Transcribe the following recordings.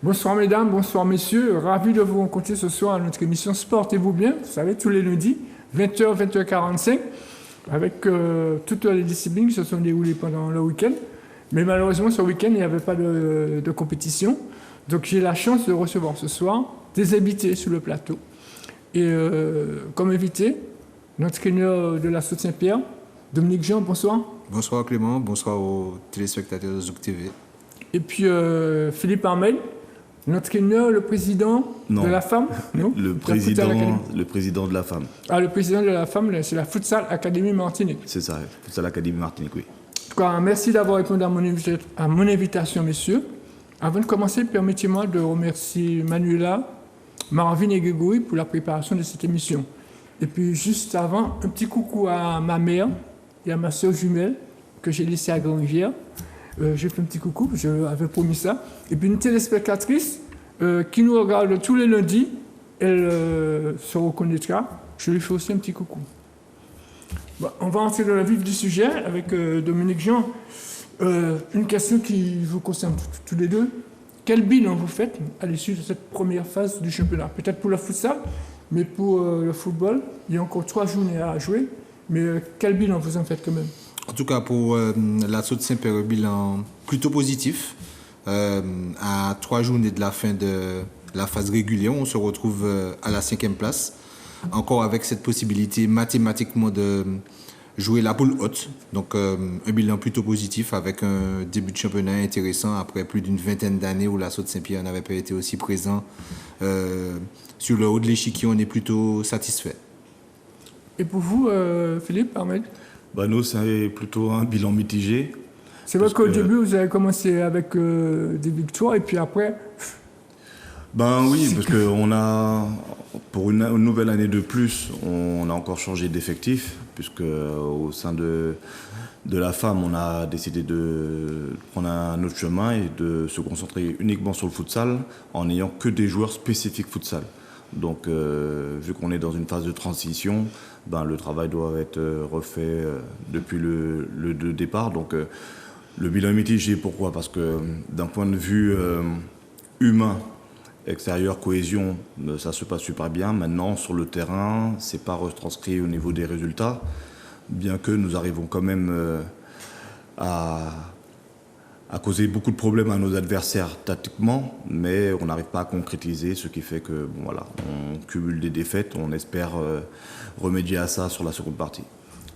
Bonsoir mesdames, bonsoir messieurs. Ravi de vous rencontrer ce soir à notre émission Sportez-vous bien, vous savez, tous les lundis, 20h, 20h45, avec toutes les disciplines qui se sont déroulées pendant le week-end. Mais malheureusement, ce week-end, il n'y avait pas de compétition. Donc j'ai la chance de recevoir ce soir des invités sur le plateau. Et comme invité, notre entraîneur de la Saute Saint-Pierre, Dominique Jean, bonsoir. Bonsoir Clément, bonsoir aux téléspectateurs de Zouk TV. Et puis Philippe Armel, notre entraîneur, le président de la femme, non le président de la femme. Ah, le président de la femme, c'est la Futsal Académie Martinique. C'est ça, Futsal Académie Martinique, oui. En tout cas, merci d'avoir répondu à mon invitation, messieurs. Avant de commencer, permettez-moi de remercier Manuela, Marvin et Grégory pour la préparation de cette émission. Et puis, juste avant, un petit coucou à ma mère et à ma soeur jumelle que j'ai laissée à Grand-Rivière. J'ai fait un petit coucou, je avais promis ça. Et puis, une téléspectatrice qui nous regarde tous les lundis, elle se reconnaîtra. Je lui fais aussi un petit coucou. Bon, on va entrer dans le vif du sujet avec Dominique Jean. Une question qui vous concerne tous les deux. Quel bilan vous faites à l'issue de cette première phase du championnat? Peut-être pour le futsal, mais pour le football, il y a encore 3 journées à jouer. Mais quel bilan vous en faites quand même? En tout cas, pour la Saute Saint-Pierre, un bilan plutôt positif. À 3 journées de la fin de la phase régulière, on se retrouve à la 5e place. Encore avec cette possibilité mathématiquement de jouer la poule haute. Donc un bilan plutôt positif avec un début de championnat intéressant après plus d'une vingtaine d'années où la Saute Saint-Pierre n'avait pas été aussi présent. Sur le haut de l'échiquier, on est plutôt satisfait. Et pour vous, Philippe, Ahmed? Nous, c'est plutôt un bilan mitigé. C'est vrai qu'au début, vous avez commencé avec des victoires et puis après... Oui, parce qu'on a, pour une nouvelle année de plus, on a encore changé d'effectif, puisque au sein de la femme, on a décidé de prendre un autre chemin et de se concentrer uniquement sur le futsal, en n'ayant que des joueurs spécifiques futsal. Donc, vu qu'on est dans une phase de transition, le travail doit être refait depuis le départ. Donc, le bilan est mitigé. Pourquoi? Parce que d'un point de vue humain, extérieur, cohésion, ça se passe super bien. Maintenant, sur le terrain, c'est pas retranscrit au niveau des résultats, bien que nous arrivons quand même à causer beaucoup de problèmes à nos adversaires tactiquement, mais on n'arrive pas à concrétiser, ce qui fait que on cumule des défaites. On espère remédier à ça sur la seconde partie.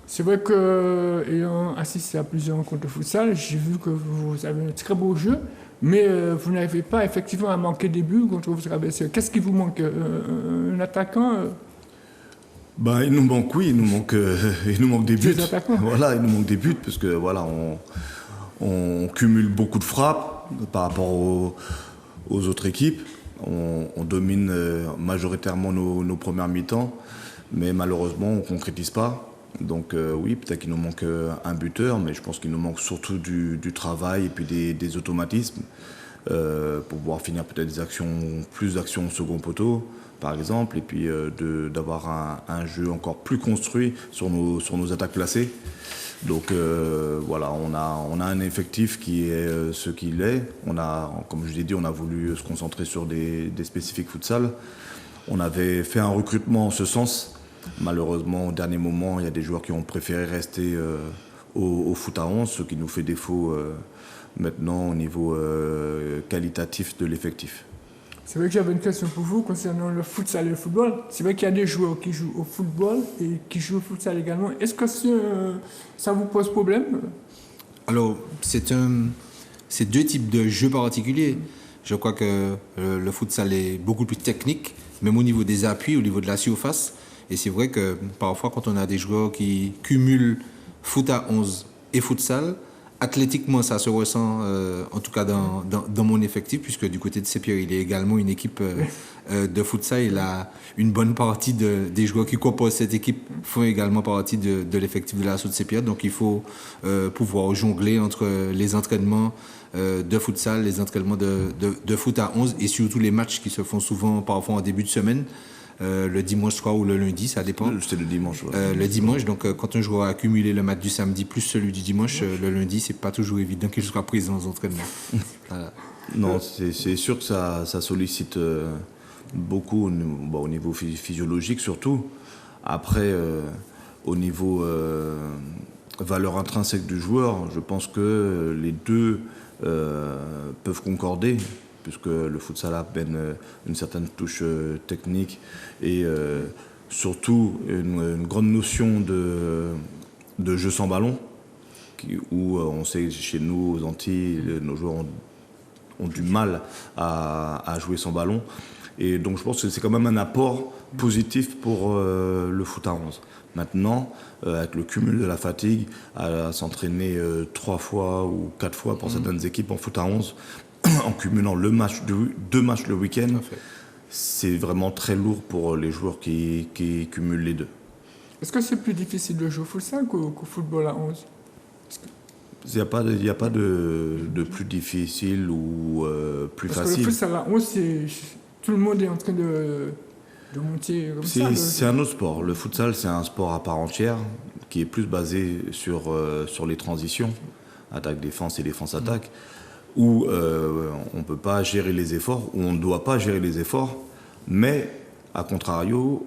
C'est vrai qu'ayant assisté à plusieurs rencontres de futsal, j'ai vu que vous avez un très beau jeu, mais vous n'arrivez pas effectivement à manquer des buts contre vos adversaires. Qu'est-ce qui vous manque? Un attaquant Il nous manque, oui, il nous manque des buts. Des attaquants. Voilà, il nous manque des buts, parce que on cumule beaucoup de frappes par rapport aux autres équipes. On domine majoritairement nos premières mi-temps, mais malheureusement, on ne concrétise pas. Donc oui, peut-être qu'il nous manque un buteur, mais je pense qu'il nous manque surtout du travail et puis des automatismes pour pouvoir finir peut-être plus d'actions au second poteau, par exemple, et puis d'avoir un jeu encore plus construit sur nos attaques placées. Donc on a un effectif qui est ce qu'il est. Comme je l'ai dit, on a voulu se concentrer sur des spécifiques futsal. On avait fait un recrutement en ce sens. Malheureusement, au dernier moment, il y a des joueurs qui ont préféré rester au foot à 11, ce qui nous fait défaut maintenant au niveau qualitatif de l'effectif. C'est vrai que j'avais une question pour vous concernant le futsal et le football. C'est vrai qu'il y a des joueurs qui jouent au football et qui jouent au futsal également. Est-ce que ça vous pose problème? Alors, c'est 2 types de jeux particuliers. Je crois que le futsal est beaucoup plus technique, même au niveau des appuis, au niveau de la surface. Et c'est vrai que parfois, quand on a des joueurs qui cumulent foot à 11 et futsal, athlétiquement, ça se ressent, en tout cas dans mon effectif, puisque du côté de Saint-Pierre, il y a également une équipe de futsal. Il a une bonne partie des joueurs qui composent cette équipe font également partie de l'effectif de la Saute Saint-Pierre. Donc il faut pouvoir jongler entre les entraînements de futsal, les entraînements de foot à 11 et surtout les matchs qui se font souvent parfois en début de semaine. Le dimanche soir ou le lundi, ça dépend. C'était le dimanche. Ouais. Le dimanche, donc quand un joueur a accumulé le match du samedi plus celui du dimanche, le lundi, c'est pas toujours évident qu'il soit présent aux entraînements. Voilà. Non, c'est sûr que ça sollicite beaucoup au niveau physiologique surtout. Après, au niveau valeur intrinsèque du joueur, je pense que les deux peuvent concorder, puisque le futsal amène une certaine touche technique et surtout une grande notion de jeu sans ballon, où on sait que chez nous, aux Antilles, nos joueurs ont du mal à jouer sans ballon. Et donc je pense que c'est quand même un apport positif pour le foot à 11. Maintenant, avec le cumul de la fatigue, à s'entraîner 3 fois ou 4 fois pour certaines équipes en foot à 11, en cumulant 2 matchs le week-end, c'est vraiment très lourd pour les joueurs qui cumulent les deux. Est-ce que c'est plus difficile de jouer au futsal qu'au football à 11? Il n'y a pas de plus difficile ou plus Parce facile. que le futsal à 11, tout le monde est en train de monter comme ça. C'est un autre sport. Le futsal, c'est un sport à part entière qui est plus basé sur les transitions, attaque-défense et défense-attaque, où on ne peut pas gérer les efforts, où on ne doit pas gérer les efforts, mais à contrario,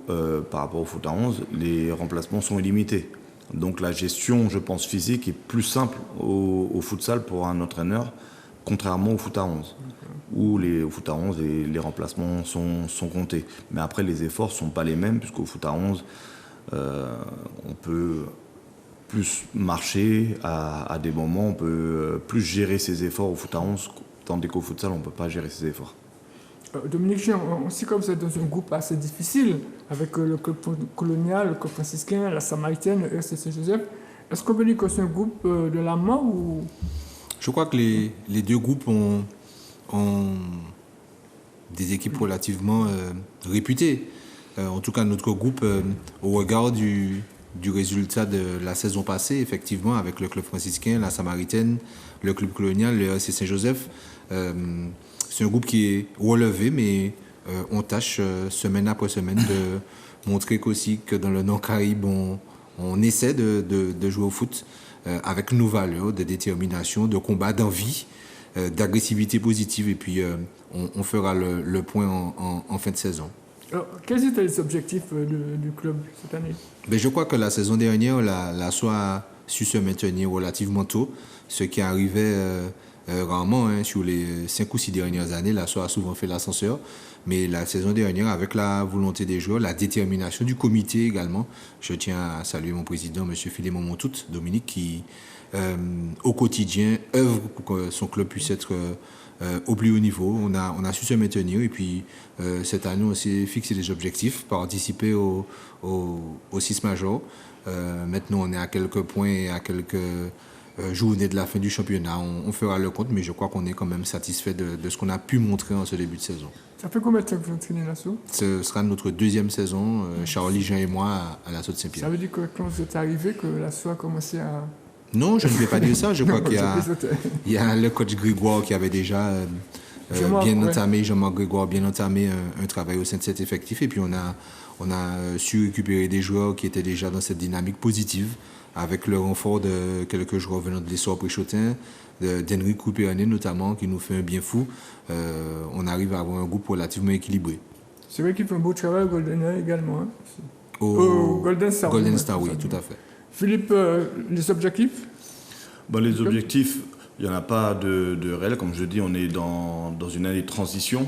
par rapport au foot à 11, les remplacements sont illimités. Donc la gestion, je pense, physique est plus simple au futsal pour un entraîneur, contrairement au foot à 11, où au foot à 11, les remplacements sont comptés. Mais après, les efforts ne sont pas les mêmes, puisqu'au foot à 11, on peut plus marcher à des moments, on peut plus gérer ses efforts au foot à 11, tandis qu'au futsal, on ne peut pas gérer ses efforts. Dominique Jean, on sait que vous êtes dans un groupe assez difficile, avec le club colonial, le club franciscain, la Samaritaine, le RC Saint-Joseph. Est-ce qu'on peut dire que c'est un groupe de la mort ou... Je crois que les deux groupes ont des équipes relativement réputées. En tout cas, notre groupe, au regard du résultat de la saison passée, effectivement, avec le club franciscain, la Samaritaine, le club colonial, le RC Saint-Joseph, c'est un groupe qui est relevé, mais on tâche semaine après semaine de montrer qu'aussi que dans le Nord-Caraïbe, on essaie de jouer au foot avec nos valeurs de détermination, de combat, d'envie, d'agressivité positive. Et puis, on fera le point en fin de saison. Alors, quels étaient les objectifs du club cette année? Ben, je crois que la saison dernière, la SOA a su se maintenir relativement tôt, ce qui arrivait rarement sur les 5 ou 6 dernières années. La SOA a souvent fait l'ascenseur, mais la saison dernière, avec la volonté des joueurs, la détermination du comité également, je tiens à saluer mon président, M. Philémon Montout, Dominique, qui au quotidien œuvre pour que son club puisse être au plus haut niveau. On a su se maintenir et puis cette année on s'est fixé des objectifs, participer au 6 major. Maintenant on est à quelques points et à quelques journées de la fin du championnat. On fera le compte, mais je crois qu'on est quand même satisfait de ce qu'on a pu montrer en ce début de saison. Ça fait combien de temps que vous entraînez l'assaut? Ce sera notre deuxième saison, Charlie, Jean et moi, à l'assaut de Saint-Pierre. Ça veut dire que quand vous êtes arrivé, que l'assaut a commencé à... Non, je ne vais pas dire ça. Je crois qu'il y a le coach Grégoire qui avait déjà bien entamé, Jean-Marc Grégoire, bien entamé un travail au sein de cet effectif. Et puis on a su récupérer des joueurs qui étaient déjà dans cette dynamique positive, avec le renfort de quelques joueurs venant de l'Essor Préchotin, d'Henri Coupérané notamment, qui nous fait un bien fou. On arrive à avoir un groupe relativement équilibré. C'est vrai qu'il fait un beau travail au Golden également. Hein. Au Golden Star. Golden Star, oui, tout à fait. Philippe, les objectifs? Les objectifs, il n'y en a pas de réel. Comme je dis, on est dans une année de transition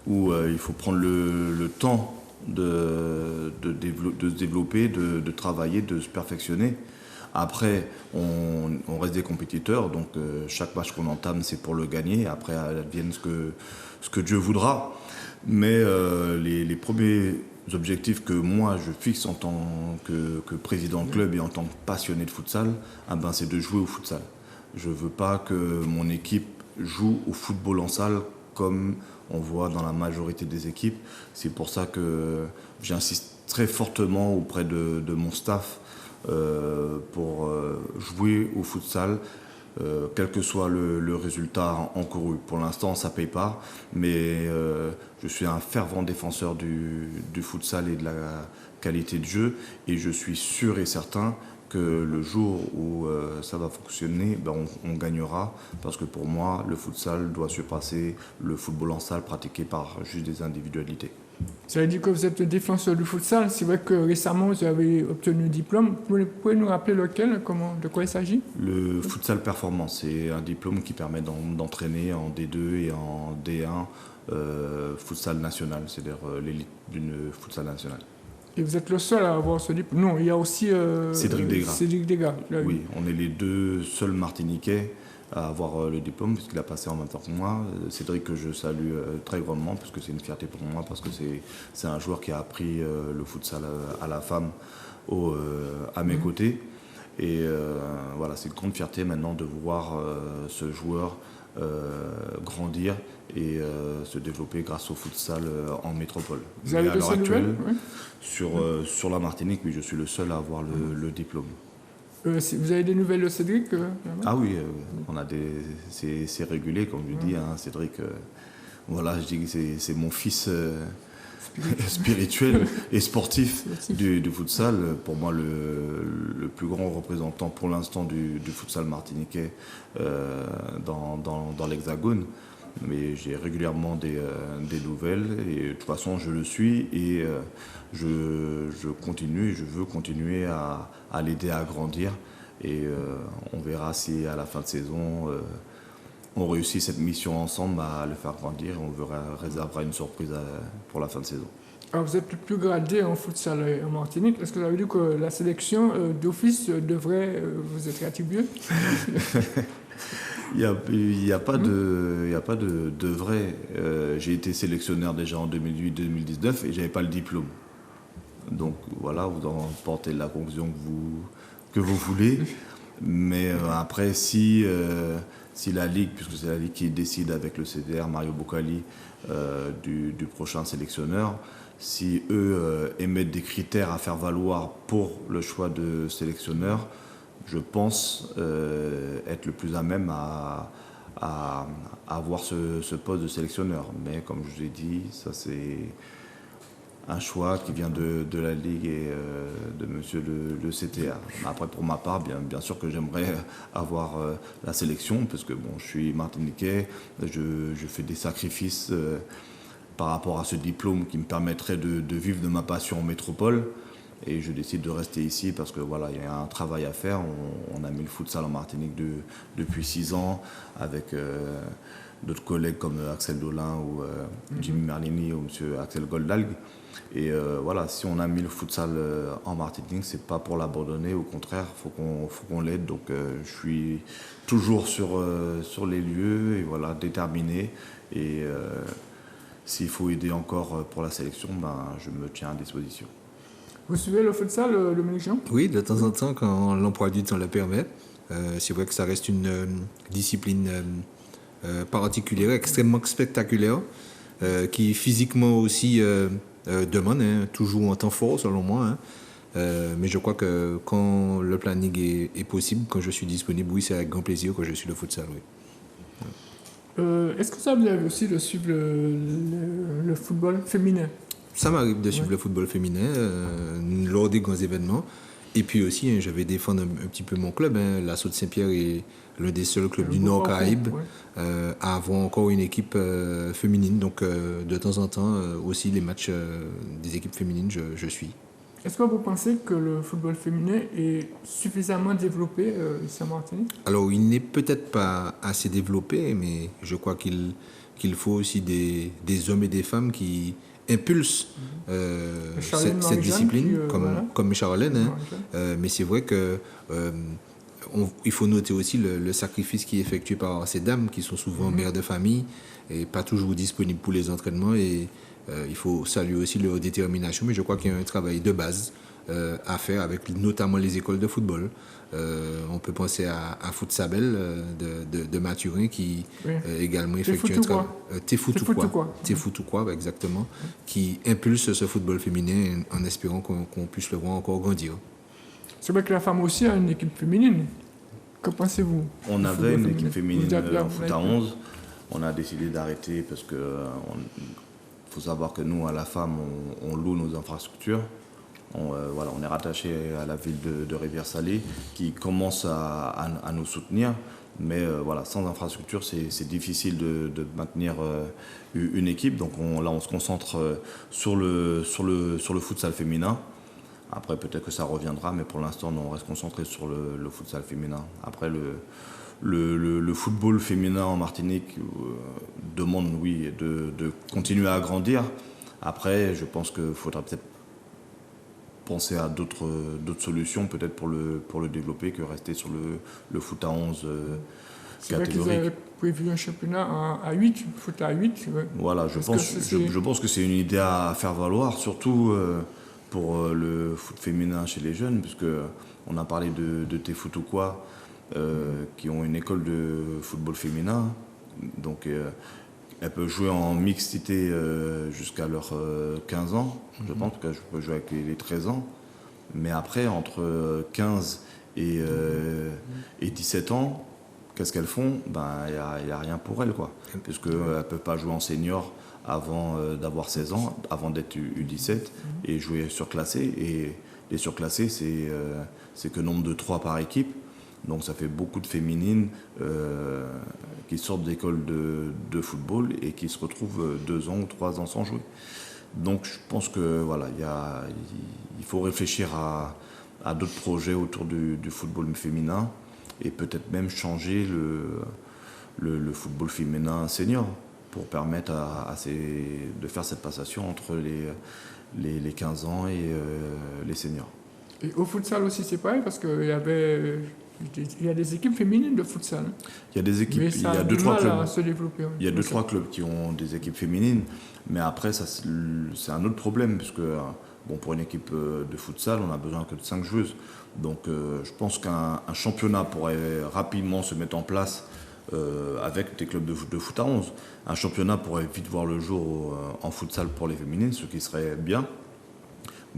où il faut prendre le temps de se développer, de travailler, de se perfectionner. Après, on reste des compétiteurs, donc chaque match qu'on entame, c'est pour le gagner. Après, advienne ce que Dieu voudra. Mais les premiers objectifs que moi je fixe en tant que président de club et en tant que passionné de futsal, c'est de jouer au futsal. Je ne veux pas que mon équipe joue au football en salle comme on voit dans la majorité des équipes. C'est pour ça que j'insiste très fortement auprès de mon staff pour jouer au futsal, quel que soit le résultat encouru. Pour l'instant, ça ne paye pas, mais je suis un fervent défenseur du futsal et de la qualité de jeu. Et je suis sûr et certain que le jour où ça va fonctionner, ben on gagnera. Parce que pour moi, le futsal doit surpasser le football en salle pratiqué par juste des individualités. Ça veut dire que vous êtes défenseur du futsal. C'est vrai que récemment, vous avez obtenu un diplôme. Vous pouvez nous rappeler lequel, de quoi il s'agit? Le futsal performance, c'est un diplôme qui permet d'entraîner en D2 et en D1 futsal national, c'est-à-dire l'élite d'une futsal nationale. Et vous êtes le seul à avoir ce diplôme? Non, il y a aussi Cédric Desgras. Cédric Desgras. Oui, on est les deux seuls Martiniquais à avoir le diplôme, puisqu'il a passé en même temps que moi. Cédric, que je salue très grandement, parce que c'est une fierté pour moi, parce que c'est un joueur qui a appris le futsal à la femme à mes côtés. Et voilà, c'est une grande fierté maintenant de voir ce joueur grandir et se développer grâce au futsal en métropole. Vous avez à l'heure actuelle, oui. sur la Martinique, oui, je suis le seul à avoir le diplôme. Vous avez des nouvelles de Cédric Ah oui, on a c'est régulier, comme je dis, hein, Cédric. Voilà, je dis que c'est mon fils spirituel et sportif du futsal. Pour moi, le plus grand représentant pour l'instant du futsal martiniquais dans l'Hexagone. Mais j'ai régulièrement des nouvelles et de toute façon je le suis et je continue et je veux continuer à l'aider à grandir et on verra si à la fin de saison on réussit cette mission ensemble à le faire grandir et on réservera une surprise pour la fin de saison. Alors vous êtes plus gradé en futsal en Martinique. Est-ce que ça veut dire que la sélection d'office devrait vous être attribuée? Il n'y a pas de vrai. J'ai été sélectionneur déjà en 2008-2019 et je n'avais pas le diplôme. Donc voilà, vous en portez la conclusion que vous voulez. Mais après, si la Ligue, puisque c'est la Ligue qui décide avec le CDR, Mario Boccali, du prochain sélectionneur, si eux émettent des critères à faire valoir pour le choix de sélectionneur, je pense être le plus à même à avoir ce poste de sélectionneur. Mais comme je vous ai dit, ça c'est un choix qui vient de la Ligue et de monsieur le CTA. Après, pour ma part, bien sûr que j'aimerais avoir la sélection, parce que bon, je suis martiniquais, je fais des sacrifices par rapport à ce diplôme qui me permettrait de vivre de ma passion en métropole. Et je décide de rester ici parce que voilà, il y a un travail à faire. On a mis le futsal en Martinique depuis 6 ans avec d'autres collègues comme Axel Dolin ou Jimmy Merlini ou monsieur Axel Goldalg. Et voilà, si on a mis le futsal en Martinique, c'est pas pour l'abandonner, au contraire, faut qu'on l'aide. Donc je suis toujours sur les lieux et voilà, déterminé. Et s'il faut aider encore pour la sélection, je me tiens à disposition. Vous suivez le futsal, Dominique Jean? Oui, de temps en temps, quand l'emploi du temps le permet. C'est vrai que ça reste une discipline particulière, extrêmement spectaculaire, qui physiquement aussi demande, toujours en temps fort selon moi. Mais je crois que quand le planning est possible, quand je suis disponible, oui, c'est avec grand plaisir que je suis le futsal. Oui. Est-ce que ça vous avez aussi de suivre le football féminin? Ça m'arrive de suivre le football féminin lors des grands événements. Et puis aussi, je vais défendre un petit peu mon club. L'Assaut de Saint-Pierre est l'un des seuls clubs du Nord Caraïbe à avoir encore une équipe féminine. Donc, de temps en temps, aussi les matchs des équipes féminines, je suis. Est-ce que vous pensez que le football féminin est suffisamment développé ici en Martinique? Alors, il n'est peut-être pas assez développé, mais je crois qu'il faut aussi des hommes et des femmes qui impulse cette discipline, comme Charlène. Mais c'est vrai que il faut noter aussi le sacrifice qui est effectué par ces dames qui sont souvent mères de famille et pas toujours disponibles pour les entraînements. Et il faut saluer aussi leur détermination. Mais je crois qu'il y a un travail de base à faire avec notamment les écoles de football. On peut penser à Futsabel de Mathurin qui également effectue un travail. Tefutukwa, exactement, qui impulse ce football féminin en espérant qu'on puisse le voir encore grandir. C'est vrai que la femme aussi a une équipe féminine. Que pensez-vous? On avait une équipe féminine en foot à 11. On a décidé d'arrêter parce que faut savoir que nous, à la femme, on loue nos infrastructures. On est rattaché à la ville de Rivière-Salée qui commence à nous soutenir. Mais sans infrastructure, c'est difficile de maintenir une équipe. Donc on se concentre sur le futsal féminin. Après, peut-être que ça reviendra, mais pour l'instant, on reste concentré sur le futsal féminin. Après, le football féminin en Martinique demande, oui, de continuer à grandir. Après, je pense qu'il faudra peut-être penser à d'autres solutions, peut-être pour le développer, que rester sur le foot à 11 C'est vrai qu'ils catégorique. avaient prévu un championnat à 8, foot à 8. Ouais. Voilà, je pense que c'est une idée à faire valoir, surtout pour le foot féminin chez les jeunes, puisque on a parlé de Tefoot ou quoi, qui ont une école de football féminin. Donc elles peuvent jouer en mixité jusqu'à leurs 15 ans. Je pense qu'elles peuvent jouer avec les 13 ans. Mais après, entre 15 et 17 ans, qu'est-ce qu'elles font? Il n'y a rien pour elles, quoi. Puisqu'elles ne peuvent pas jouer en senior avant d'avoir 16 ans, avant d'être U17, et jouer surclassé. Et les surclassés, c'est que nombre de 3 par équipe. Donc ça fait beaucoup de féminines qui sortent d'école de football et qui se retrouvent 2 ans ou 3 ans sans jouer. Donc je pense que il faut réfléchir à d'autres projets autour du football féminin et peut-être même changer le football féminin senior pour permettre de faire cette passation entre les 15 ans et les seniors. Et au futsal aussi, c'est pareil, parce qu'il y a des équipes féminines de futsal. Il y a des équipes, Mais ça a du mal à se développer. Il y a 2-3 clubs qui ont des équipes féminines, mais après, ça, c'est un autre problème, puisque pour une équipe de futsal, on a besoin que de 5 joueuses. Donc je pense qu'un championnat pourrait rapidement se mettre en place avec des clubs de foot à 11. Un championnat pourrait vite voir le jour en futsal pour les féminines, ce qui serait bien.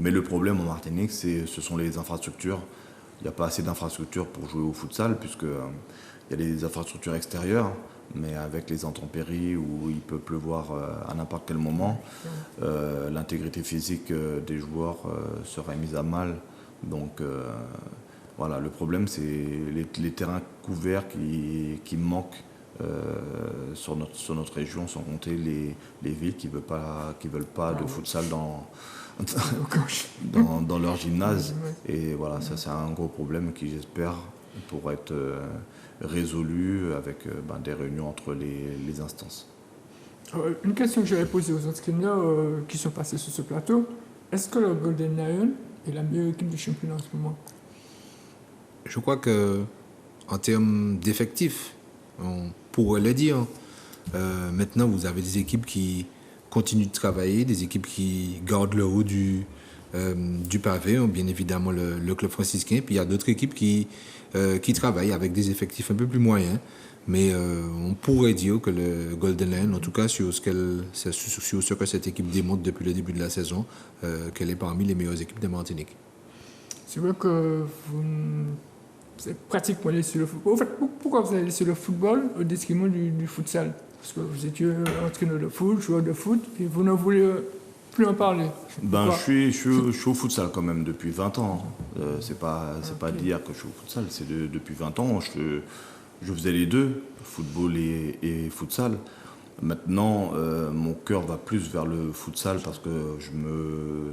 Mais le problème en Martinique, ce sont les infrastructures. Il n'y a pas assez d'infrastructures pour jouer au futsal, puisqu'il y a des infrastructures extérieures, mais avec les intempéries où il peut pleuvoir à n'importe quel moment, l'intégrité physique des joueurs serait mise à mal. Donc le problème, c'est les terrains couverts qui manquent sur notre région, sans compter les villes qui veulent pas de futsal dans leur gymnase. Et voilà, ça c'est un gros problème qui, j'espère, pourra être résolu avec des réunions entre les instances. Une question que j'avais posée aux entraîneurs qui sont passés sur ce plateau, est-ce que le Golden Lion est la meilleure équipe du championnat en ce moment? Je crois qu'en termes d'effectifs, on pourrait le dire. Maintenant, vous avez des équipes qui continuent de travailler, des équipes qui gardent le haut du pavé, bien évidemment le club franciscain, puis il y a d'autres équipes qui travaillent avec des effectifs un peu plus moyens, mais on pourrait dire que le Golden Lion, en tout cas sur ce que cette équipe démontre depuis le début de la saison, qu'elle est parmi les meilleures équipes de Martinique. C'est vrai que vous êtes pratiquement laissé le football. En fait, pourquoi vous avez laissé le football au détriment du futsal? Parce que vous étiez entraîneur de foot, joueur de foot, et vous ne voulez plus en parler. Je suis au futsal quand même depuis 20 ans. C'est pas d'hier que je suis au futsal, c'est depuis 20 ans. Je faisais les deux, football et futsal. Maintenant, mon cœur va plus vers le futsal parce que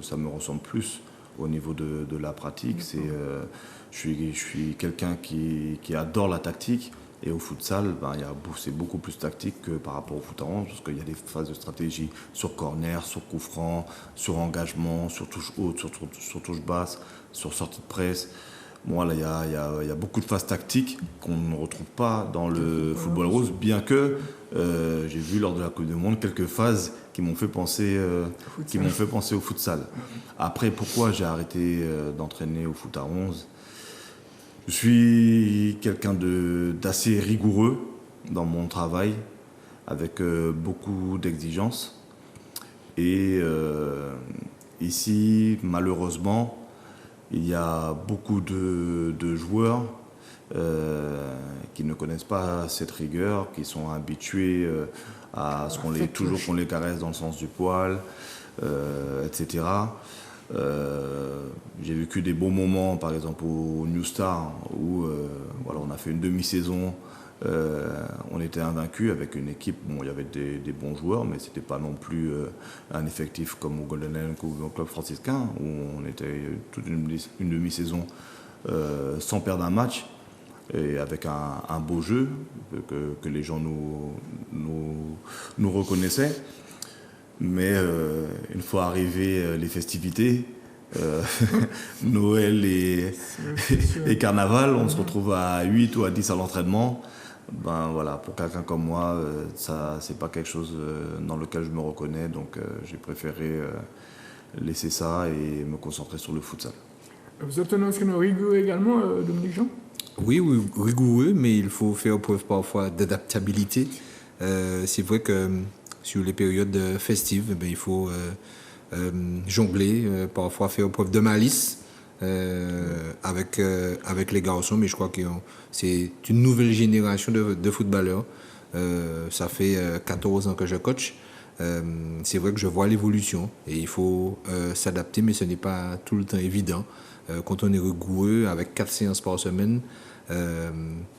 ça me ressemble plus au niveau de la pratique. Je suis quelqu'un qui adore la tactique. Et au futsal, c'est beaucoup plus tactique que par rapport au foot à 11, parce qu'il y a des phases de stratégie sur corner, sur coup franc, sur engagement, sur touche haute, sur touche basse, sur sortie de presse. Bon, là, il y a beaucoup de phases tactiques qu'on ne retrouve pas dans le football rose, bien que j'ai vu lors de la Coupe du Monde quelques phases qui m'ont fait penser au futsal. Après, pourquoi j'ai arrêté d'entraîner au foot à 11 ? Je suis quelqu'un d'assez rigoureux dans mon travail, avec beaucoup d'exigences. Et ici, malheureusement, il y a beaucoup de joueurs qui ne connaissent pas cette rigueur, qui sont habitués à ce qu'on les caresse dans le sens du poil, etc. J'ai vécu des bons moments, par exemple au New Star, où voilà, on a fait une demi-saison. On était invaincu avec une équipe, bon, il y avait des bons joueurs, mais c'était pas non plus un effectif comme au Golden Lion ou au club franciscain, où on était toute une demi-saison sans perdre un match et avec un beau jeu que les gens nous reconnaissaient. Mais une fois arrivées les festivités, Noël et Carnaval, on se retrouve à 8 ou à 10 à l'entraînement. Ben voilà, pour quelqu'un comme moi, ça c'est pas quelque chose dans lequel je me reconnais, donc j'ai préféré laisser ça et me concentrer sur le futsal. Vous êtes un entraîneur rigoureux également, Dominique Jean? Oui, oui, rigoureux, mais il faut faire preuve parfois d'adaptabilité. C'est vrai que sur les périodes festives, ben, il faut jongler, parfois faire preuve de malice avec les garçons, mais je crois que c'est une nouvelle génération de footballeurs. Ça fait 14 ans que je coach. C'est vrai que je vois l'évolution et il faut s'adapter, mais ce n'est pas tout le temps évident. Quand on est rigoureux avec 4 séances par semaine,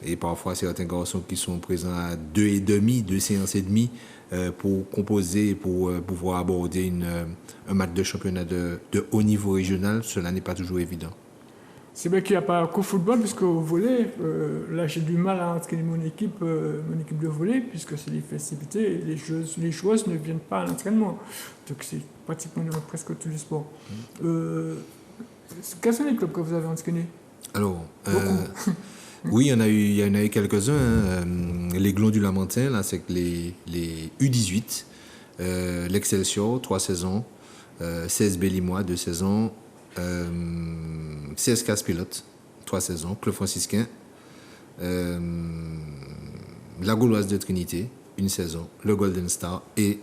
et parfois certains garçons qui sont présents à 2 séances et demie pour composer, pour pouvoir aborder un match de championnat de haut niveau régional, cela n'est pas toujours évident. C'est vrai qu'il n'y a pas qu'au football, puisque au volley, là j'ai du mal à entraîner mon équipe de volley, puisque c'est les festivités et les joueuses ne viennent pas à l'entraînement. Donc c'est pratiquement dans presque tous les sports. Quels sont les clubs que vous avez entraînés? Alors, oui, il y en a eu quelques-uns. Hein. Les Glons du Lamentin, là, c'est les U18, l'Excelsior, 3 saisons, CSB Limois, 2 saisons, CS Casse-Pilote, 3 saisons, Club franciscain, la Gauloise de Trinité, 1 saison, le Golden Star et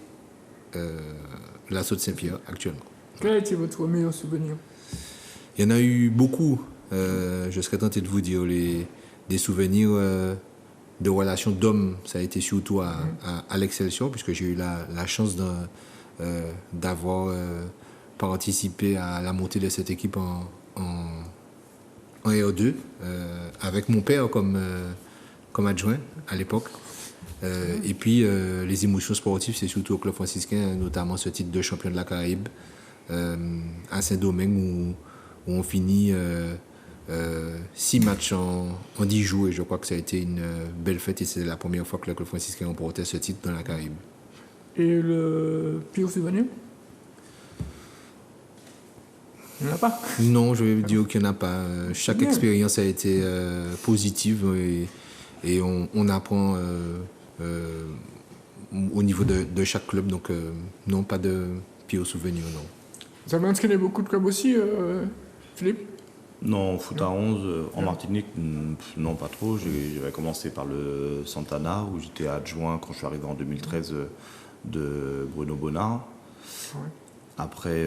l'Assaut de Saint-Pierre actuellement. Quel a été votre meilleur souvenir? Il y en a eu beaucoup. Je serais tenté de vous dire des souvenirs de relations d'hommes. Ça a été surtout à l'Excelsior, puisque j'ai eu la chance d'avoir participé à la montée de cette équipe en RE2, avec mon père comme adjoint à l'époque. Et puis, les émotions sportives, c'est surtout au club franciscain, notamment ce titre de champion de la Caraïbe, à Saint-Domingue, où on finit 6 matchs en 10 jours, et je crois que ça a été une belle fête, et c'est la première fois que le club franciscain remportait ce titre dans la Caraïbe. Et le pire souvenir? Il n'y en a pas? Non, je vais dire qu'il n'y en a pas. Chaque expérience a été positive, et on apprend au niveau de chaque club, donc non, pas de pire souvenir, non. Vous avez entraîné beaucoup de clubs aussi, Philippe? Non, foot à 11, en Martinique, non, pas trop. J'avais commencé par le Santana, où j'étais adjoint quand je suis arrivé en 2013 de Bruno Bonnard. Ouais. Après,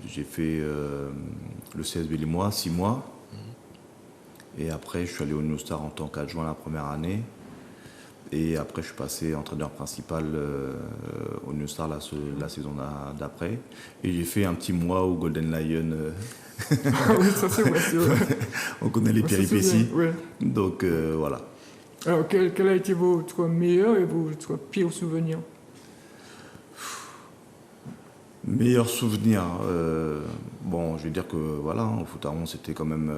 j'ai fait le CSB Limois, 6 mois. Et après, je suis allé au New Star en tant qu'adjoint la première année. Et après, je suis passé entraîneur principal au New Star la saison d'après. Et j'ai fait un petit mois au Golden Lion. Ah oui, ça c'est vrai. On connaît les péripéties. Ouais. Donc voilà. Alors, quel a été votre meilleur et votre pire souvenir? Meilleur souvenir, bon, je vais dire que voilà, au foot à 11, c'était quand même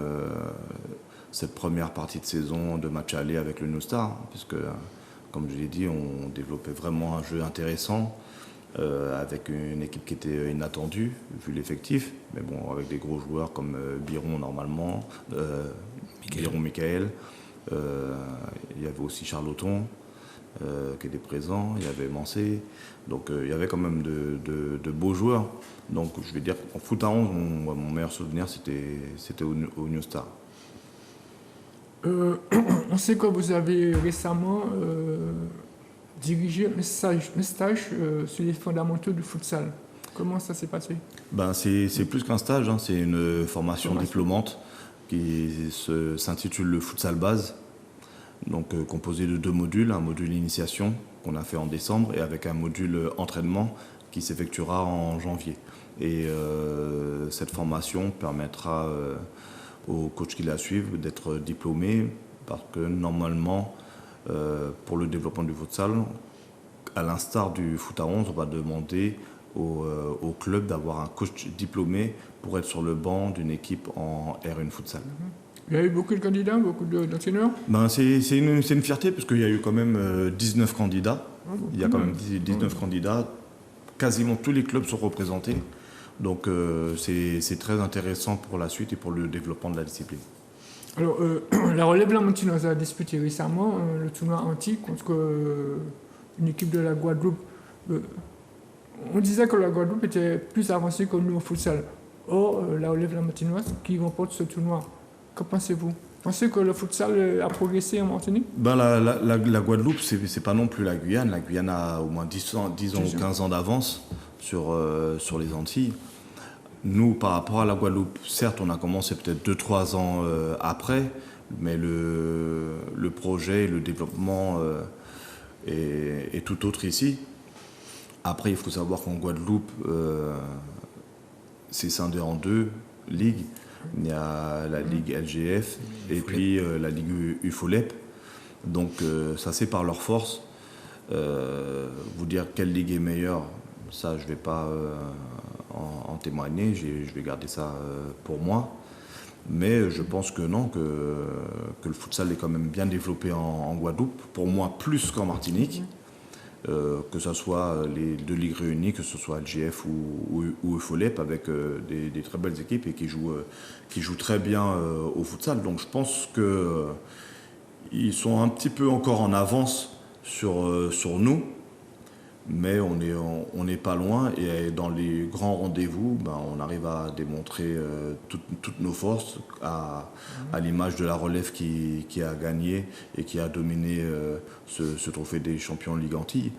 cette première partie de saison de match aller avec le New Star, puisque, comme je l'ai dit, on développait vraiment un jeu intéressant, avec une équipe qui était inattendue, vu l'effectif, mais bon, avec des gros joueurs comme Biron normalement, Biron Michael, il y avait aussi Charloton, qui était présent, il y avait Mancé, donc il y avait quand même de beaux joueurs. Donc je vais dire qu'en foot à 11, mon meilleur souvenir c'était au New Star. On sait que vous avez récemment dirigé un stage sur les fondamentaux du futsal. Comment ça s'est passé? C'est plus qu'un stage, hein, c'est une formation diplômante qui s'intitule le futsal base. Donc composé de 2 modules, un module initiation qu'on a fait en décembre et avec un module entraînement qui s'effectuera en janvier. Et cette formation permettra aux coachs qui la suivent d'être diplômés, parce que normalement, pour le développement du futsal, à l'instar du foot à 11, on va demander au club d'avoir un coach diplômé pour être sur le banc d'une équipe en R1 futsal. Il y a eu beaucoup de candidats, beaucoup d'entraîneurs. C'est une fierté parce qu'il y a eu quand même 19 candidats. Il y a quand même 19 candidats. Quasiment tous les clubs sont représentés. Donc c'est très intéressant pour la suite et pour le développement de la discipline. Alors, la relève lamontinoise a disputé récemment le tournoi anti contre une équipe de la Guadeloupe. On disait que la Guadeloupe était plus avancée que nous au futsal. Or, la relève lamontinoise qui remporte ce tournoi. Qu'en pensez-vous? Pensez que le futsal a progressé en Martinique? La Guadeloupe, c'est pas non plus la Guyane. La Guyane a au moins 10 ans ou 15 ans d'avance sur les Antilles. Nous, par rapport à la Guadeloupe, certes, on a commencé peut-être 2-3 ans après, mais le projet, le développement est tout autre ici. Après, il faut savoir qu'en Guadeloupe, c'est scindé en 2 ligues. Il y a la Ligue LGF et puis la Ligue UFOLEP. Donc ça sépare leurs forces. Vous dire quelle ligue est meilleure, ça je ne vais pas en témoigner, je vais garder ça pour moi. Mais je pense que non, que le futsal est quand même bien développé en Guadeloupe, pour moi plus qu'en Martinique. Que ce soit les 2 ligues réunies, que ce soit LGF ou EFOLEP, avec des très belles équipes et qui jouent très bien au futsal. Donc je pense qu'ils sont un petit peu encore en avance sur nous, mais on n'est pas loin. Et dans les grands rendez-vous, on arrive à démontrer toutes nos forces, à l'image de la relève qui a gagné et qui a dominé ce trophée des champions Ligue Antilles,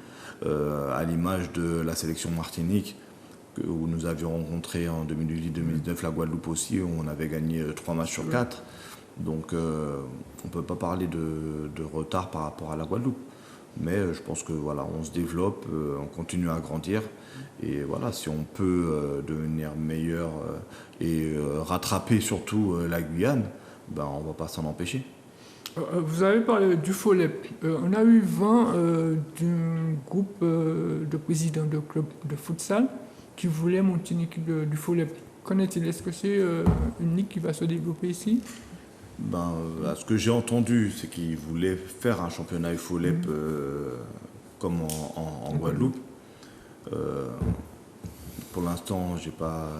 à l'image de la sélection Martinique, où nous avions rencontré en 2008-2019 la Guadeloupe aussi, où on avait gagné 3 matchs sur 4. Donc on ne peut pas parler de retard par rapport à la Guadeloupe. Mais je pense que voilà, on se développe, on continue à grandir. Et voilà, si on peut devenir meilleur et rattraper surtout la Guyane, on ne va pas s'en empêcher. Vous avez parlé du FOLEP. On a eu vent d'un groupe de présidents de clubs de futsal qui voulaient monter une équipe du FOLEP. Qu'en est-il? Est-ce que c'est une ligue qui va se développer ici? Ce que j'ai entendu, c'est qu'ils voulaient faire un championnat UFOLEP comme en Guadeloupe. Pour l'instant,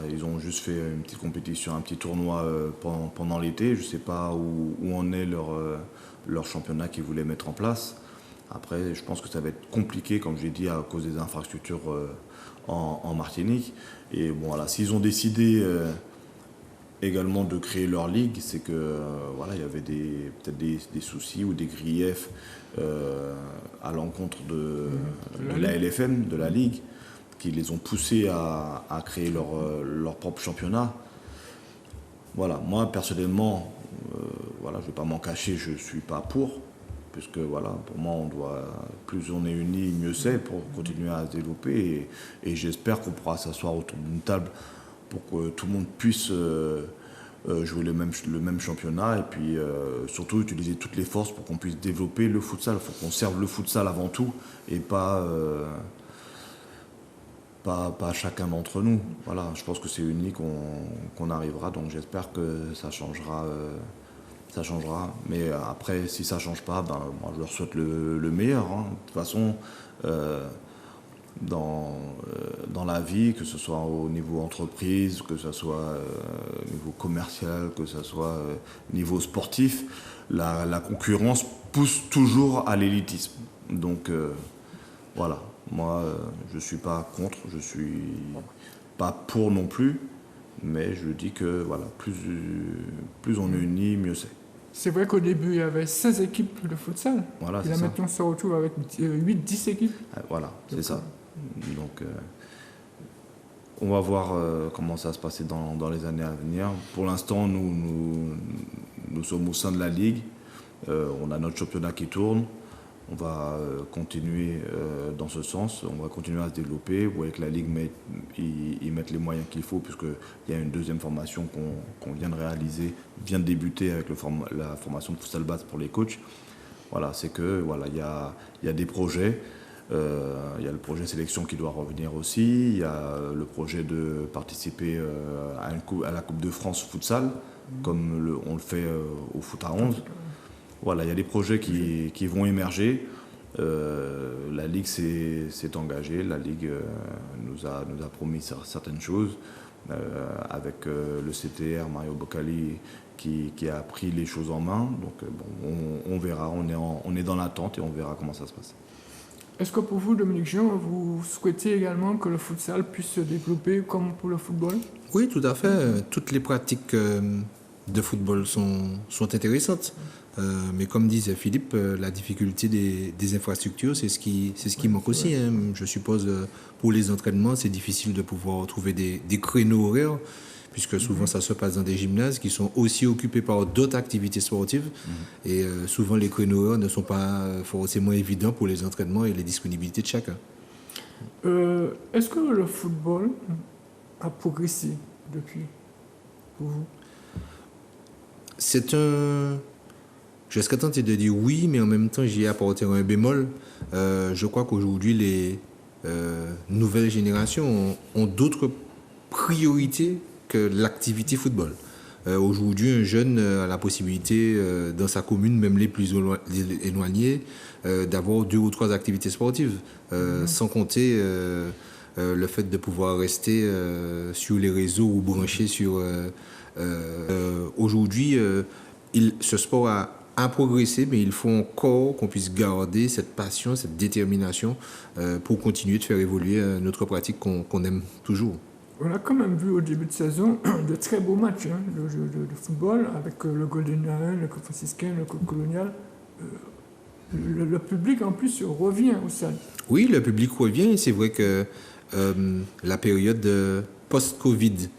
ils ont juste fait une petite compétition, un petit tournoi pendant l'été. Je ne sais pas où en est leur championnat qu'ils voulaient mettre en place. Après, je pense que ça va être compliqué, comme j'ai dit, à cause des infrastructures en Martinique. Et bon, voilà, s'ils ont décidé également de créer leur ligue, c'est que il y avait peut-être des soucis ou des griefs à l'encontre de la LFM, de la ligue, qui les ont poussés à créer leur propre championnat. Voilà, moi personnellement, je ne vais pas m'en cacher, je ne suis pas pour, puisque pour moi plus on est unis, mieux c'est pour continuer à se développer, et j'espère qu'on pourra s'asseoir autour d'une table pour que tout le monde puisse jouer le même championnat et puis surtout utiliser toutes les forces pour qu'on puisse développer le futsal. Il faut qu'on serve le futsal avant tout et pas chacun d'entre nous. Voilà, je pense que c'est unique qu'on arrivera, donc j'espère que ça changera. Mais après, si ça ne change pas, moi je leur souhaite le meilleur. Hein. De toute façon, dans la vie, que ce soit au niveau entreprise, que ce soit au niveau commercial, que ce soit au niveau sportif, la concurrence pousse toujours à l'élitisme. Donc voilà, moi je ne suis pas contre, je ne suis pas pour non plus, mais je dis que plus on est unis, mieux c'est. C'est vrai qu'au début, il y avait 16 équipes de futsal. Voilà, et là, maintenant, on se retrouve avec 8-10 équipes. Voilà, c'est ça. Donc, on va voir comment ça va se passer dans les années à venir. Pour l'instant, nous sommes au sein de la Ligue. On a notre championnat qui tourne. On va continuer dans ce sens, on va continuer à se développer. Vous voyez que la Ligue ils mettent les moyens qu'il faut, puisqu'il y a une deuxième formation qu'on vient de réaliser, vient de débuter avec la formation de futsal base pour les coachs. Voilà, c'est que voilà, il y a des projets. Il y a le projet sélection qui doit revenir aussi. Il y a le projet de participer à la Coupe de France futsal, comme on le fait au foot à 11. Voilà, il y a des projets qui vont émerger. La Ligue s'est engagée. La Ligue nous a promis certaines choses. Avec le CTR, Mario Boccali, qui a pris les choses en main. Donc on verra, on est dans l'attente et on verra comment ça se passe. Est-ce que pour vous, Dominique Jean, vous souhaitez également que le futsal puisse se développer comme pour le football? Oui, tout à fait. Toutes les pratiques de football sont intéressantes. Mais comme disait Philippe, la difficulté des infrastructures, c'est ce qui manque aussi. Hein. Je suppose pour les entraînements, c'est difficile de pouvoir trouver des créneaux horaires, puisque souvent ça se passe dans des gymnases qui sont aussi occupés par d'autres activités sportives. Et souvent les créneaux horaires ne sont pas forcément évidents pour les entraînements et les disponibilités de chacun. Est-ce que le football a progressé depuis, pour vous? Je serais tenté de dire oui, mais en même temps, j'y ai apporté un bémol. Je crois qu'aujourd'hui, les nouvelles générations ont d'autres priorités que l'activité football. Aujourd'hui, un jeune a la possibilité, dans sa commune, même les plus éloignées, d'avoir 2 ou 3 activités sportives, sans compter le fait de pouvoir rester sur les réseaux ou branché sur... Aujourd'hui, ce sport a progressé, mais il faut encore qu'on puisse garder cette passion, cette détermination pour continuer de faire évoluer notre pratique qu'on aime toujours. On a quand même vu au début de saison de très beaux matchs de football avec le Golden Lion, le Club franciscain, le Club colonial. Le public en plus revient au stade. Oui, le public revient et c'est vrai que la période post-Covid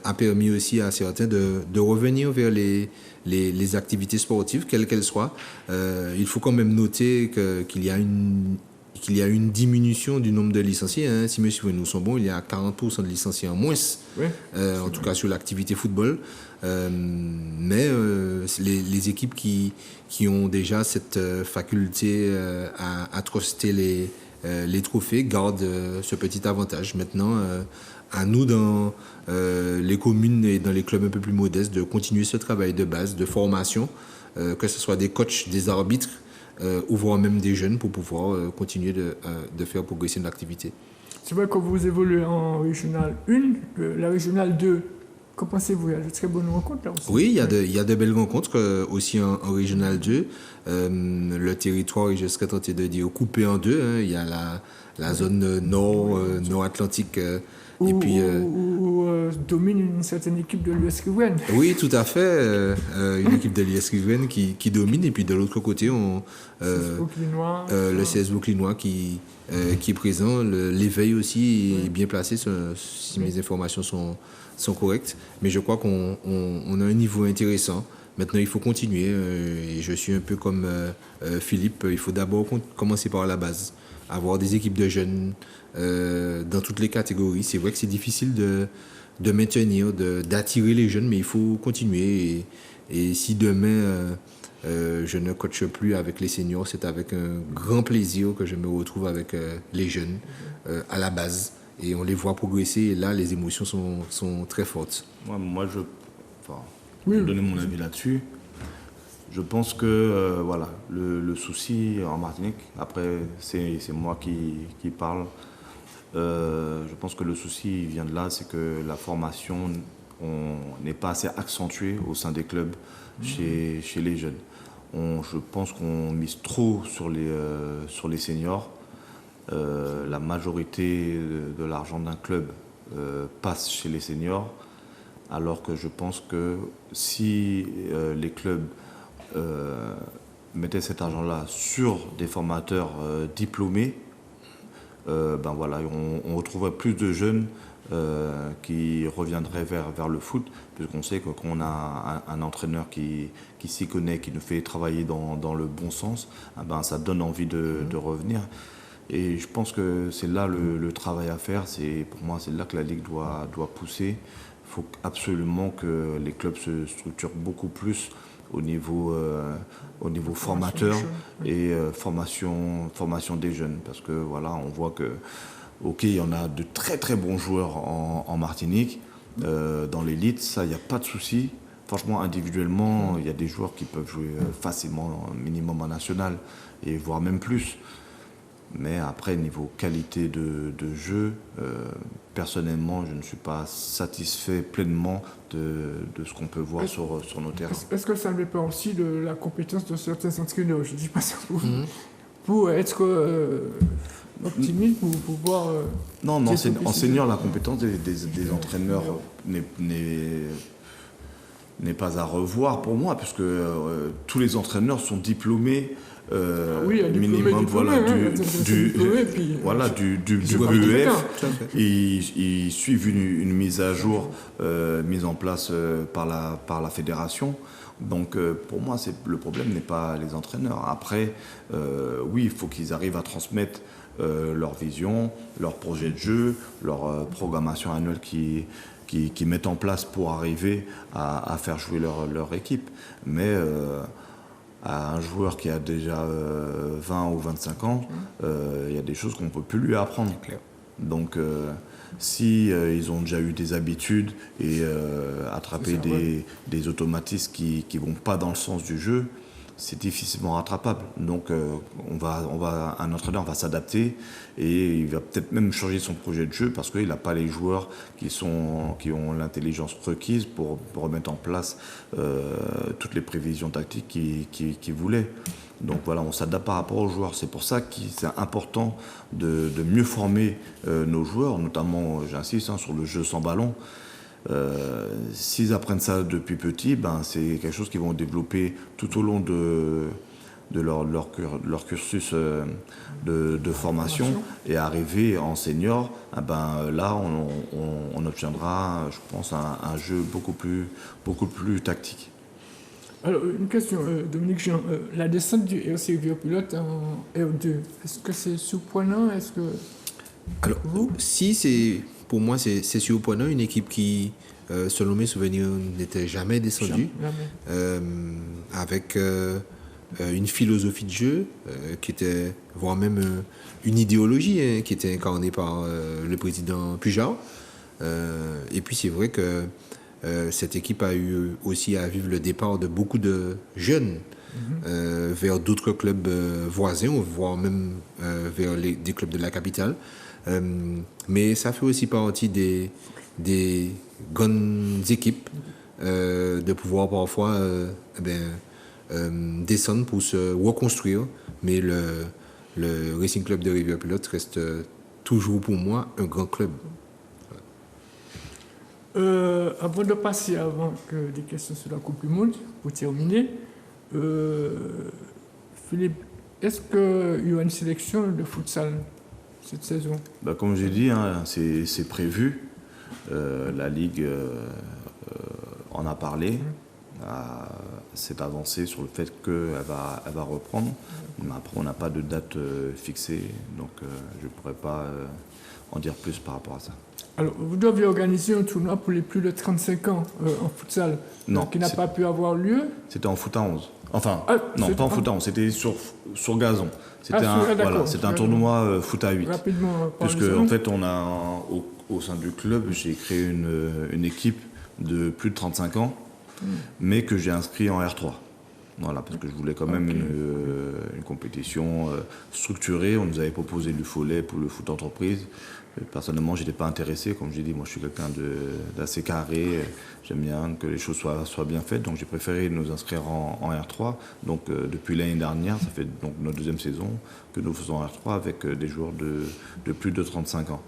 a permis aussi à certains de revenir vers les activités sportives, quelles qu'elles soient. Il faut quand même noter qu'il y a une diminution du nombre de licenciés. Hein. Si mes souvenirs sont bons, il y a 40% de licenciés en moins, en tout cas sur l'activité football. Mais les équipes qui ont déjà cette faculté à truster les trophées gardent ce petit avantage. Maintenant, à nous, dans les communes et dans les clubs un peu plus modestes, de continuer ce travail de base, de formation, que ce soit des coachs, des arbitres, ou voire même des jeunes, pour pouvoir continuer de faire progresser l'activité. C'est vrai que vous évoluez en Régional 1, la Régional 2. Qu'en pensez-vous? Il y a de très bonnes rencontres là aussi. Oui, il y a de belles rencontres aussi en Régional 2. Le territoire, je serais tenté de dire, coupé en deux. Hein. Il y a la zone nord-atlantique. Où domine une certaine équipe de l'US Riveraine. Oui, tout à fait. Une équipe de l'US Riveraine qui domine. Et puis de l'autre côté, le CS Vauclinois qui est présent. L'éveil aussi est bien placé, si mes informations sont correctes. Mais je crois qu'on a un niveau intéressant. Maintenant, il faut continuer. Et je suis un peu comme Philippe. Il faut d'abord commencer par la base. Avoir des équipes de jeunes dans toutes les catégories. C'est vrai que c'est difficile de maintenir, d'attirer les jeunes, mais il faut continuer. Et si demain, je ne coache plus avec les seniors, c'est avec un grand plaisir que je me retrouve avec les jeunes à la base. Et on les voit progresser, et là, les émotions sont très fortes. Moi, je vais donner mon avis là-dessus. Je pense que le souci en Martinique, après c'est moi qui parle, je pense que le souci vient de là, c'est que la formation n'est pas assez accentuée au sein des clubs chez les jeunes. Je pense qu'on mise trop sur les seniors. La majorité de l'argent d'un club passe chez les seniors, alors que je pense que si les clubs mettaient cet argent-là sur des formateurs diplômés, on retrouverait plus de jeunes qui reviendraient vers le foot, puisqu'on sait que quand on a un entraîneur qui s'y connaît, qui nous fait travailler dans le bon sens, ça donne envie de revenir. Et je pense que c'est là le travail à faire. Pour moi, c'est là que la Ligue doit pousser. Il faut absolument que les clubs se structurent beaucoup plus au niveau formateur et formation des jeunes. Parce que voilà, on voit que, ok, il y en a de très très bons joueurs en Martinique, dans l'élite, ça, il n'y a pas de souci. Franchement, individuellement, il y a des joueurs qui peuvent jouer facilement, minimum en national, et voire même plus. Mais après, niveau qualité de jeu, personnellement, je ne suis pas satisfait pleinement de ce qu'on peut voir sur nos terrains. Est-ce que ça ne dépend aussi de la compétence de certains entraîneurs? Je ne dis pas ça pour être optimiste, pour pouvoir... Non, mais en senior, la compétence des entraîneurs n'est pas à revoir pour moi, puisque tous les entraîneurs sont diplômés minimum du BEF. Ils suivent une mise à jour mise en place par la fédération. Donc pour moi, le problème n'est pas les entraîneurs. Après, oui, il faut qu'ils arrivent à transmettre leur vision, leur projet de jeu, leur programmation annuelle qui mettent en place pour arriver à faire jouer leur équipe. Mais à un joueur qui a déjà 20 ou 25 ans, il y a des choses qu'on ne peut plus lui apprendre. Donc si ils ont déjà eu des habitudes et attrapé des automatismes qui ne vont pas dans le sens du jeu, c'est difficilement rattrapable. Donc un entraîneur va s'adapter et il va peut-être même changer son projet de jeu parce qu'il n'a pas les joueurs qui ont l'intelligence requise pour remettre en place toutes les prévisions tactiques qu'il voulait. Donc voilà, on s'adapte par rapport aux joueurs. C'est pour ça que c'est important de mieux former nos joueurs, notamment, j'insiste, sur le jeu sans ballon. S'ils apprennent ça depuis petit, c'est quelque chose qu'ils vont développer tout au long de leur cursus de formation, et arriver en senior, là on obtiendra, je pense, un jeu beaucoup plus tactique. Alors, une question, Dominique Jean. La descente du RC Rivière Pilote en R2, est-ce que c'est surprenant? Alors, pour moi, c'est surprenant. Une équipe qui, selon mes souvenirs, n'était jamais descendue. Avec une philosophie de jeu qui était, voire même une idéologie qui était incarnée par le président Pujard. Et puis, c'est vrai que cette équipe a eu aussi à vivre le départ de beaucoup de jeunes vers d'autres clubs voisins, voire même vers des clubs de la capitale. Mais ça fait aussi partie des grandes équipes de pouvoir parfois descendre pour se reconstruire. Mais le Racing Club de Rivière Pilote reste toujours pour moi un grand club. Avant de passer des questions sur la Coupe du Monde, pour terminer, Philippe, est-ce qu'il y aura une sélection de futsal cette saison? Comme j'ai dit, c'est prévu. La Ligue en a parlé, s'est avancée sur le fait qu'elle va reprendre. Mais après, on n'a pas de date fixée, donc je ne pourrais pas en dire plus par rapport à ça. Alors, vous deviez organiser un tournoi pour les plus de 35 ans en futsal, qui n'a pas pu avoir lieu. C'était en foot à 11. Enfin, non, pas en foot à 11, c'était sur gazon. C'était un tournoi foot à 8. Rapidement, puisque en fait, on a au sein du club, j'ai créé une équipe de plus de 35 ans, mais que j'ai inscrit en R3. Voilà, parce que je voulais quand même une compétition structurée. On nous avait proposé du follet pour le foot entreprise. Personnellement, je n'étais pas intéressé. Comme j'ai dit, moi, je suis quelqu'un d'assez carré. J'aime bien que les choses soient bien faites. Donc, j'ai préféré nous inscrire en R3. Donc, depuis l'année dernière, ça fait donc notre deuxième saison que nous faisons en R3 avec des joueurs de plus de 35 ans.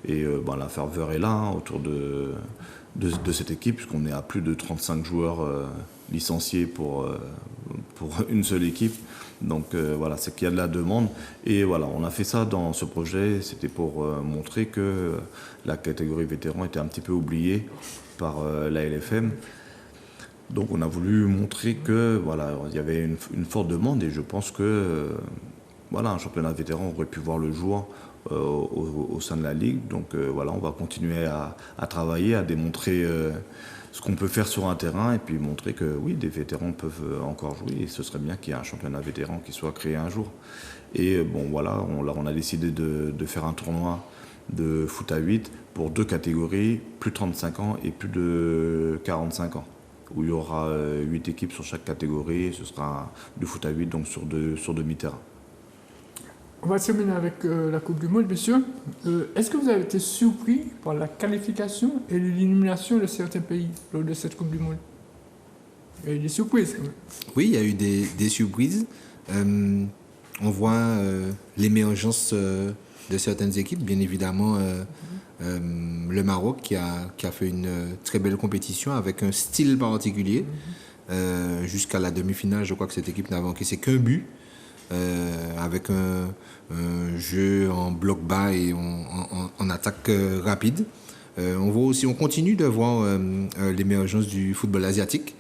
Et la ferveur est là autour de cette équipe, puisqu'on est à plus de 35 joueurs licenciés pour pour une seule équipe. Donc voilà, c'est qu'il y a de la demande. Et voilà, on a fait ça dans ce projet. C'était pour montrer que la catégorie vétéran était un petit peu oubliée par la LFM. Donc on a voulu montrer que voilà, il y avait une forte demande et je pense que voilà, un championnat vétéran aurait pu voir le jour au sein de la Ligue. Donc voilà, on va continuer à travailler, à démontrer ce qu'on peut faire sur un terrain et puis montrer que oui, des vétérans peuvent encore jouer et ce serait bien qu'il y ait un championnat vétéran qui soit créé un jour. Et bon voilà, on a décidé de faire un tournoi de foot à 8 pour 2 catégories, plus de 35 ans et plus de 45 ans, où il y aura 8 équipes sur chaque catégorie et ce sera du foot à 8, donc sur demi-terrain. On va terminer avec la Coupe du Monde, messieurs. Est-ce que vous avez été surpris par la qualification et l'élimination de certains pays lors de cette Coupe du Monde? Il y a eu des surprises, quand même. Oui, il y a eu des surprises. On voit l'émergence de certaines équipes, bien évidemment le Maroc qui a fait une très belle compétition avec un style particulier. Jusqu'à la demi-finale, je crois que cette équipe n'avait encaissé qu'un but, avec un jeu en bloc bas et en attaque rapide. On continue de voir l'émergence du football asiatique,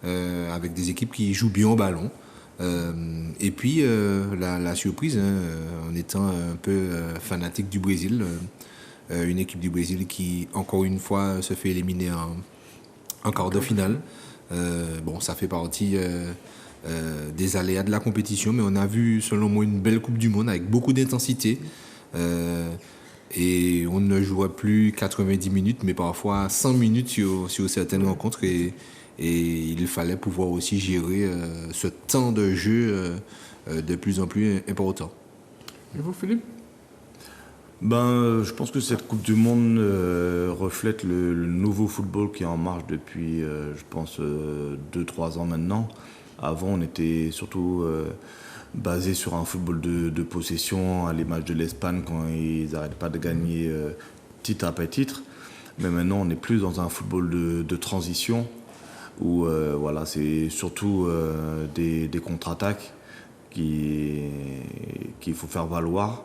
avec des équipes qui jouent bien au ballon. Et puis la surprise, en étant un peu fanatique du Brésil, une équipe du Brésil qui, encore une fois, se fait éliminer en quart de finale. Bon, ça fait partie des aléas de la compétition, mais on a vu, selon moi, une belle Coupe du Monde avec beaucoup d'intensité. Et on ne jouera plus 90 minutes, mais parfois 100 minutes sur certaines rencontres. Et il fallait pouvoir aussi gérer ce temps de jeu de plus en plus important. Et vous, Philippe? Je pense que cette Coupe du Monde reflète le nouveau football qui est en marche depuis, je pense, 2-3 ans maintenant. Avant, on était surtout basé sur un football de possession, à l'image de l'Espagne, quand ils n'arrêtent pas de gagner titre après titre. Mais maintenant, on est plus dans un football de transition, où voilà, c'est surtout des contre-attaques qu'il faut faire valoir.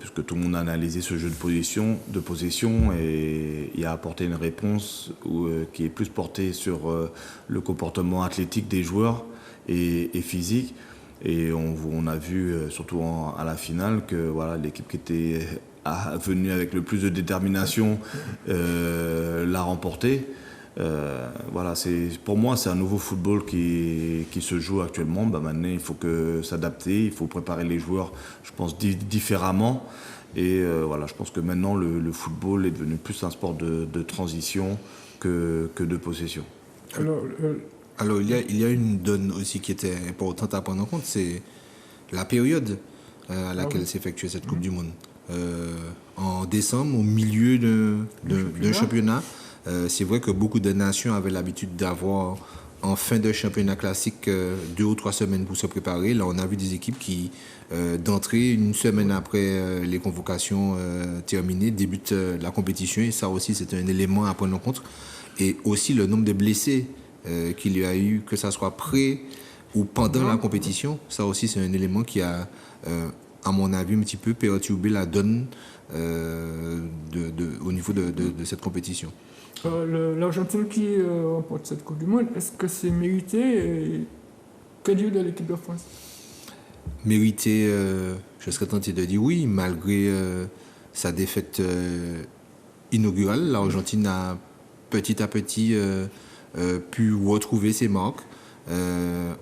Puisque tout le monde a analysé ce jeu de possession et a apporté une réponse qui est plus portée sur le comportement athlétique des joueurs et physique. Et on a vu, surtout à la finale, que voilà, l'équipe qui était venue avec le plus de détermination l'a remporté. Voilà, pour moi, c'est un nouveau football qui se joue actuellement. Maintenant, il faut s'adapter, il faut préparer les joueurs, je pense, différemment. Et voilà, je pense que maintenant, le football est devenu plus un sport de transition que de possession. Alors il y a une donne aussi qui était importante à prendre en compte, c'est la période à laquelle s'effectuait cette Coupe du Monde. En décembre, au milieu d'un championnat, c'est vrai que beaucoup de nations avaient l'habitude d'avoir en fin de championnat classique 2 ou 3 semaines pour se préparer. Là, on a vu des équipes qui, d'entrée, une semaine après les convocations terminées, débutent la compétition. Et ça aussi, c'est un élément à prendre en compte. Et aussi le nombre de blessés qu'il y a eu, que ça soit près ou pendant la compétition. Ça aussi, c'est un élément qui a, à mon avis, un petit peu perturbé la donne au niveau de cette compétition. L'Argentine qui remporte cette Coupe du Monde, est-ce que c'est mérité et que dire de l'équipe de France? Mérité, je serais tenté de dire oui, malgré sa défaite inaugurale. L'Argentine a petit à petit pu retrouver ses marques,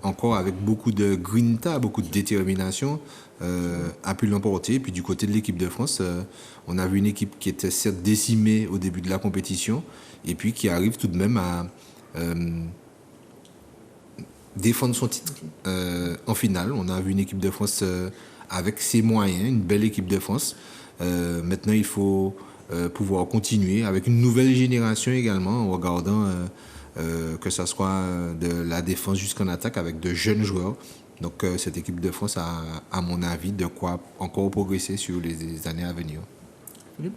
encore avec beaucoup de grinta, beaucoup de détermination, a pu l'emporter. Puis du côté de l'équipe de France, on a vu une équipe qui était certes décimée au début de la compétition, et puis qui arrive tout de même à défendre son titre en finale. On a vu une équipe de France avec ses moyens, une belle équipe de France. Maintenant, il faut pouvoir continuer avec une nouvelle génération également, en regardant que ce soit de la défense jusqu'en attaque avec de jeunes joueurs. Donc cette équipe de France a, à mon avis, de quoi encore progresser sur les années à venir. Philippe?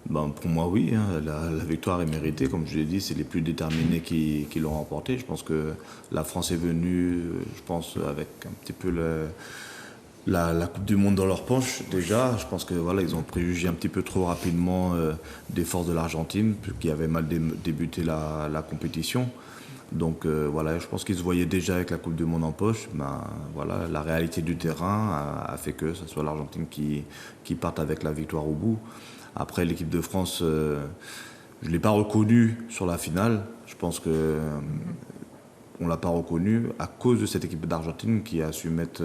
Ben, pour moi, oui. Hein. La victoire est méritée. Comme je l'ai dit, c'est les plus déterminés qui l'ont remporté. Je pense que la France est venue, je pense, avec un petit peu la Coupe du Monde dans leur poche déjà. Je pense que voilà, ils ont préjugé un petit peu trop rapidement des forces de l'Argentine, qui avait mal débuté la compétition. Donc voilà, je pense qu'ils se voyaient déjà avec la Coupe du Monde en poche. Ben, voilà, la réalité du terrain a fait que ce soit l'Argentine qui parte avec la victoire au bout. Après, l'équipe de France, je ne l'ai pas reconnue sur la finale. Je pense que on ne l'a pas reconnue à cause de cette équipe d'Argentine qui a su mettre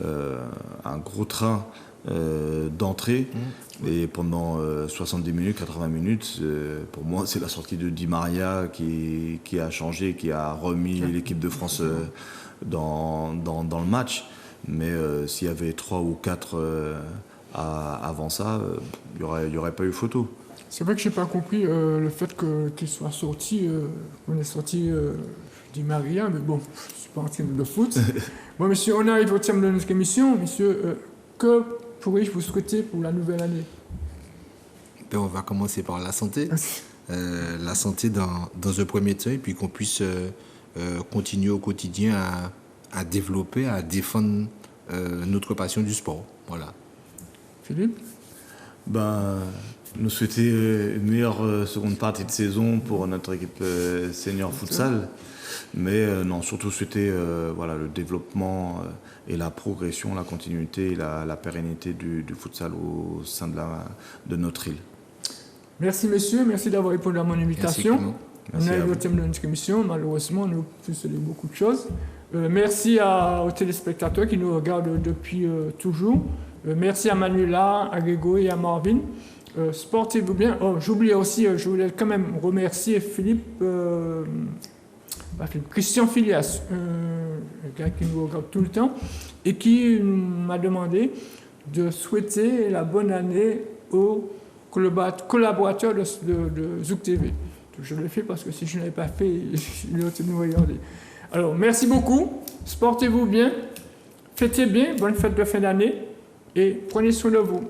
un gros train d'entrée. Et pendant 70 minutes, 80 minutes, pour moi, c'est la sortie de Di Maria qui a changé, qui a remis l'équipe de France dans le match. Mais s'il y avait 3 ou 4 avant ça, il n'y aurait pas eu photo. C'est vrai que je n'ai pas compris le fait qu'il soit sorti, qu'on ait sorti Di Maria, mais bon, je ne suis pas en train de foot. Bon, monsieur, on arrive au terme de notre émission. Monsieur, que pourrais-je vous souhaiter pour la nouvelle année? Ben, on va commencer par la santé. La santé dans un premier temps, et puis qu'on puisse continuer au quotidien à développer, à défendre notre passion du sport. Voilà. Philippe? Ben, nous souhaiter une meilleure seconde partie de saison pour notre équipe senior futsal. Mais non, surtout souhaiter voilà, le développement et la progression, la continuité et la pérennité du futsal au sein de notre île. Merci messieurs, merci d'avoir répondu à mon invitation. Merci on arrive au terme de notre émission, malheureusement on a pu se dire beaucoup de choses. Merci aux téléspectateurs qui nous regardent depuis toujours. Merci à Manuela, à Grégory et à Marvin. Sportez-vous bien. Oh, j'oubliais aussi, je voulais quand même remercier Christian Filias, un gars qui nous regarde tout le temps et qui m'a demandé de souhaiter la bonne année aux collaborateurs de Zouk TV. Je le fais parce que si je ne l'avais pas fait, il aurait nous regarder. Alors, merci beaucoup. Sportez-vous bien. Fêtez bien. Bonne fête de fin d'année. Et prenez soin de vous.